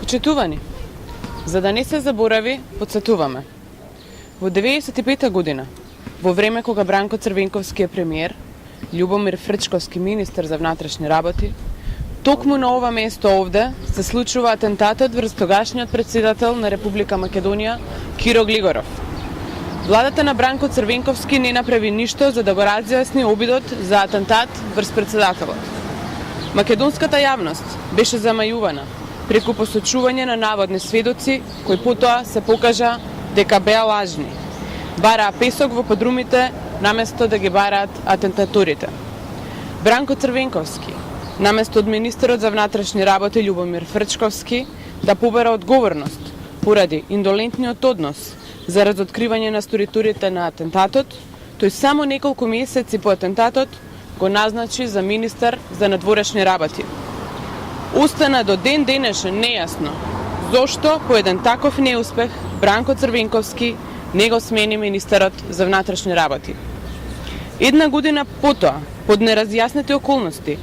Почитувани, за да не се заборави, подсетуваме. Во 95 година, во време кога Бранко Црвенковски е премиер, Љубомир Фрчковски министер за внатрешни работи, токму на ова место овде се случува атентатот врз тогашниот претседател на Република Македонија Киро Глигоров. Владата на Бранко Црвенковски не направи ништо за да го разјасни обидот за атентат врз претседателот. Македонската јавност беше замајувана преку посочување на наводни сведоци кои потоа се покажа дека беа лажни. Бараа песок во подрумите наместо да ги бараат атентаторите. Бранко Црвенковски, наместо од министерот за внатрешни работи Љубомир Фрчковски да побера одговорност поради индолентниот однос за разоткривање на сториторите на атентатот, тој само неколку месеци по атентатот го назначи за министер за надворешни работи. Остана до ден денешен нејасно зошто по еден таков неуспех Бранко Црвенковски не го смени министерот за внатрешни работи. Една година потоа, под неразјаснети околности,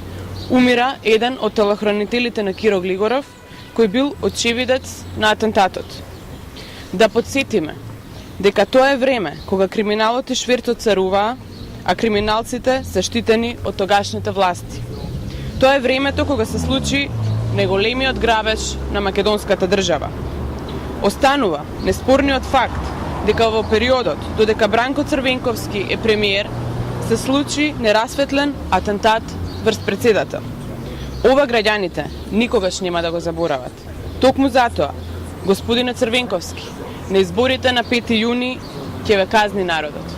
умира еден од телохранителите на Киро Глигоров, кој бил очевидец на атентатот. Да подсетиме дека тоа е време кога криминалот и швиртот царуваа, а криминалците се штитени од тогашните власти. Тоа е времето кога се случи најголемиот грабеж на македонската држава. Останува неспорниот факт дека во периодот додека Бранко Црвенковски е премиер се случи нерасветлен атентат врз претседател. Ова граѓаните никогаш нема да го заборават. Токму затоа, господине Црвенковски, на изборите на 5 јуни ќе ве казни народот.